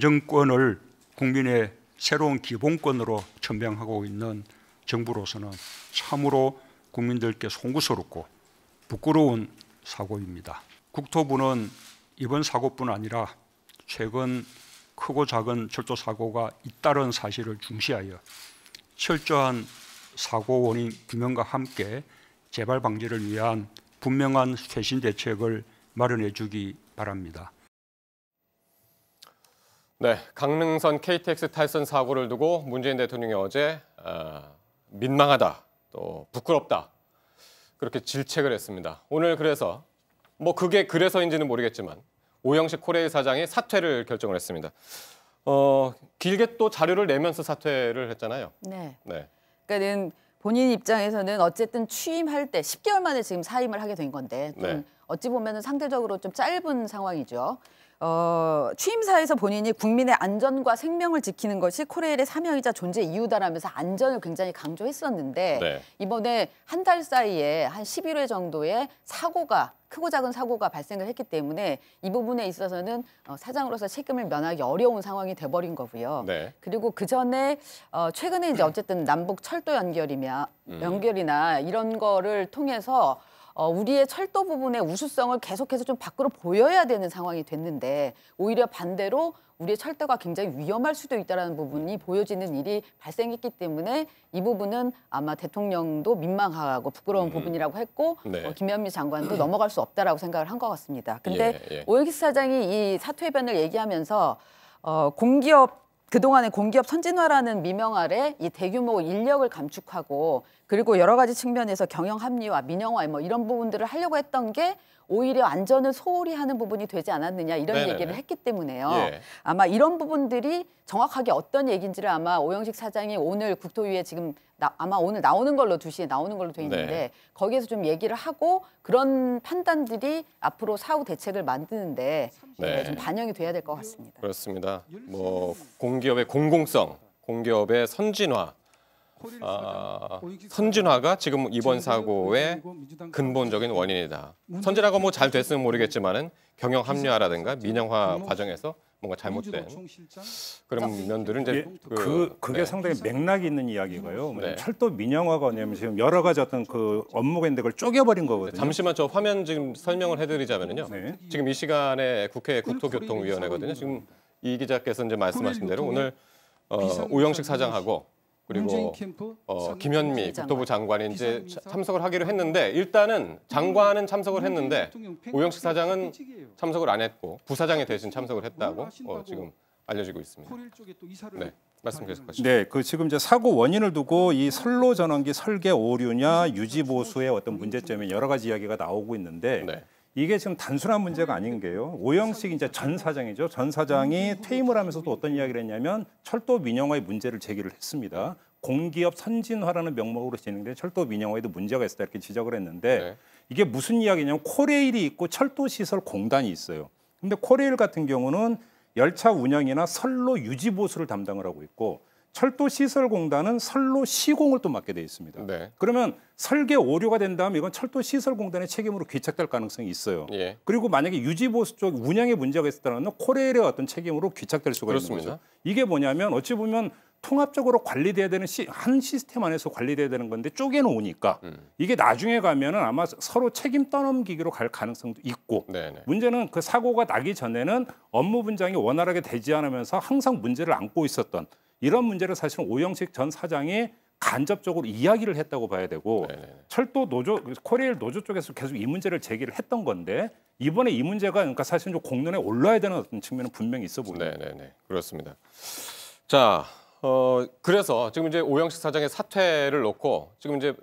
정권을 국민의 새로운 기본권으로 천명하고 있는 정부로서는 참으로 국민들께 송구스럽고 부끄러운 사고입니다. 국토부는 이번 사고뿐 아니라 최근 크고 작은 철도 사고가 잇따른 사실을 중시하여 철저한 사고 원인 규명과 함께 재발 방지를 위한 분명한 쇄신 대책을 마련해 주기 바랍니다. 네, 강릉선 KTX 탈선 사고를 두고 문재인 대통령이 어제 민망하다, 또 부끄럽다 그렇게 질책을 했습니다. 오늘 그래서 그게 그래서인지는 모르겠지만 오영식 코레일 사장이 사퇴를 결정을 했습니다. 길게 또 자료를 내면서 사퇴를 했잖아요. 네. 네. 그러니까는 본인 입장에서는 어쨌든 취임할 때 10개월 만에 지금 사임을 하게 된 건데 좀 네. 어찌 보면 상대적으로 좀 짧은 상황이죠. 취임사에서 본인이 국민의 안전과 생명을 지키는 것이 코레일의 사명이자 존재 이유다라면서 안전을 굉장히 강조했었는데 네. 이번에 한 달 사이에 한 11회 정도의 크고 작은 사고가 발생을 했기 때문에 이 부분에 있어서는 사장으로서 책임을 면하기 어려운 상황이 돼버린 거고요. 네. 그리고 그 전에 최근에 이제 어쨌든 남북 철도 연결이나 이런 거를 통해서 우리의 철도 부분의 우수성을 계속해서 좀 밖으로 보여야 되는 상황이 됐는데 오히려 반대로 우리의 철도가 굉장히 위험할 수도 있다는 부분이 보여지는 일이 발생했기 때문에 이 부분은 아마 대통령도 민망하고 부끄러운 부분이라고 했고 네. 김현미 장관도 넘어갈 수 없다라고 생각을 한 것 같습니다. 근데 예. 오영식 사장이 이 사퇴변을 얘기하면서 그동안의 공기업 선진화라는 미명 아래 이 대규모 인력을 감축하고 그리고 여러 가지 측면에서 경영 합리화, 민영화 이런 부분들을 하려고 했던 게 오히려 안전을 소홀히 하는 부분이 되지 않았느냐 이런 네네네. 얘기를 했기 때문에요. 예. 아마 이런 부분들이 정확하게 어떤 얘기인지를 아마 오영식 사장이 오늘 국토위에 지금 아마 오늘 나오는 걸로 2시에 나오는 걸로 돼 있는데 네. 거기에서 좀 얘기를 하고 그런 판단들이 앞으로 사후 대책을 만드는데 네. 좀 반영이 돼야 될 것 같습니다. 그렇습니다. 공기업의 공공성, 공기업의 선진화, 선진화가 지금 이번 사고의 근본적인 원인이다. 선진화가 잘 됐으면 모르겠지만은 경영 합리화라든가 민영화 과정에서 뭔가 잘못된 그런 면들은 이제 그게 네. 상당히 맥락이 있는 이야기고요. 네. 철도 민영화가 뭐냐면 지금 여러 가지 어떤 그 업무가 있는데 그걸 쪼개버린 거거든요. 잠시만 저 화면 지금 설명을 해드리자면요. 네. 지금 이 시간에 국회 국토교통위원회거든요. 지금 이 기자께서 이제 말씀하신 대로 오늘 오영식 사장하고 그리고 김현미 국토부 장관이 이제 참석을 하기로 했는데 일단은 장관은 참석을 했는데 오영식 사장은 참석을 안 했고 부사장이 대신 참석을 했다고 지금 알려지고 있습니다. 네, 말씀 계속하시죠. 네, 지금 이제 사고 원인을 두고 이 선로 전원기 설계 오류냐 유지 보수의 어떤 문제점이 여러 가지 이야기가 나오고 있는데 네. 이게 지금 단순한 문제가 아닌 게요. 오영식 이제 전 사장이죠. 전 사장이 퇴임을 하면서도 어떤 이야기를 했냐면 철도 민영화의 문제를 제기를 했습니다. 공기업 선진화라는 명목으로 진행된 철도 민영화에도 문제가 있었다 이렇게 지적을 했는데 네. 이게 무슨 이야기냐면 코레일이 있고 철도시설공단이 있어요. 근데 코레일 같은 경우는 열차 운영이나 선로 유지 보수를 담당을 하고 있고 철도시설공단은 선로 시공을 또 맡게 돼 있습니다. 네. 그러면 설계 오류가 된다면 이건 철도시설공단의 책임으로 귀착될 가능성이 있어요. 예. 그리고 만약에 유지보수 쪽 운영에 문제가 있었다면 코레일의 어떤 책임으로 귀착될 수가 그렇습니다. 있는 거죠. 이게 뭐냐면 어찌 보면 통합적으로 관리돼야 되는 한 시스템 안에서 관리돼야 되는 건데 쪼개놓으니까 이게 나중에 가면은 아마 서로 책임 떠넘기기로 갈 가능성도 있고 네네. 문제는 그 사고가 나기 전에는 업무 분장이 원활하게 되지 않으면서 항상 문제를 안고 있었던 이런 문제를 사실은 오영식 전 사장이 간접적으로 이야기를 했다고 봐야 되고 네네. 철도 노조, 코레일 노조 쪽에서 계속 이 문제를 제기를 했던 건데 이번에 이 문제가 그러니까 사실은 좀 공론에 올라야 되는 어떤 측면은 분명히 있어 보입니다. 네네네. 그렇습니다. 자, 그래서 지금 이제 오영식 사장의 사퇴를 놓고 지금 이제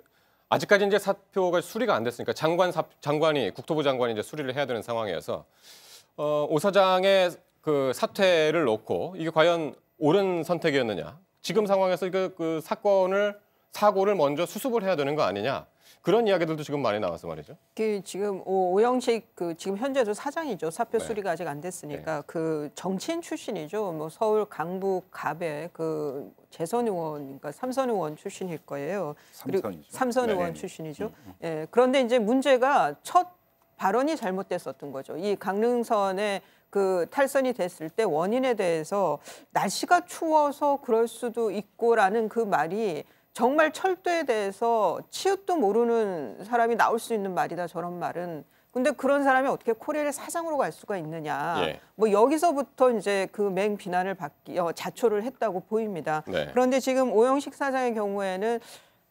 아직까지 이제 사표가 수리가 안 됐으니까 장관이 국토부 장관이 이제 수리를 해야 되는 상황이어서 오 사장의 그 사퇴를 놓고 이게 과연 옳은 선택이었느냐? 지금 상황에서 그 사고를 먼저 수습을 해야 되는 거 아니냐? 그런 이야기들도 지금 많이 나와서 말이죠. 지금 오영식 지금 현재도 사장이죠. 사표 네. 수리가 아직 안 됐으니까 그 정치인 출신이죠. 서울 강북 갑의 그 재선 의원, 그러니까 삼선 의원 출신일 거예요. 그리고 삼선 의원 출신이죠. 예. 그런데 이제 문제가 첫 발언이 잘못됐었던 거죠. 이 강릉선의 그 탈선이 됐을 때 원인에 대해서 날씨가 추워서 그럴 수도 있고라는 그 말이 정말 철도에 대해서 치읓도 모르는 사람이 나올 수 있는 말이다, 저런 말은. 근데 그런 사람이 어떻게 코레일의 사장으로 갈 수가 있느냐. 예. 뭐 여기서부터 이제 그 맹 비난을 자초를 했다고 보입니다. 네. 그런데 지금 오영식 사장의 경우에는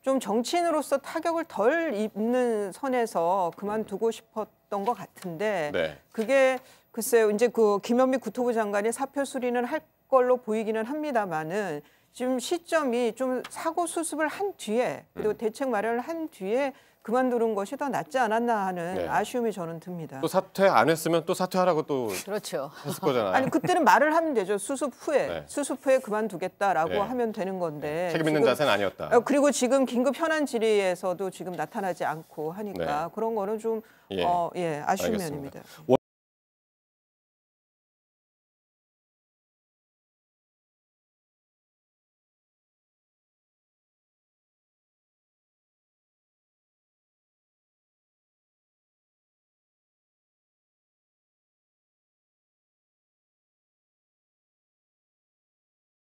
좀 정치인으로서 타격을 덜 입는 선에서 그만두고 싶었던 것 같은데 네. 그게 글쎄요, 이제 그 김현미 국토부 장관이 사표 수리는 할 걸로 보이기는 합니다만은 지금 시점이 좀 사고 수습을 한 뒤에 그리고 대책 마련을 한 뒤에 그만두는 것이 더 낫지 않았나 하는 네. 아쉬움이 저는 듭니다. 또 사퇴 안 했으면 또 사퇴하라고 또 그렇죠. 했을 거잖아요. 아니 그때는 말을 하면 되죠. 수습 후에 네. 수습 후에 그만두겠다라고 네. 하면 되는 건데 책임 있는 지금, 자세는 아니었다. 그리고 지금 긴급 현안 질의에서도 지금 나타나지 않고 하니까 네. 그런 거는 좀 예. 아쉬운 알겠습니다. 면입니다.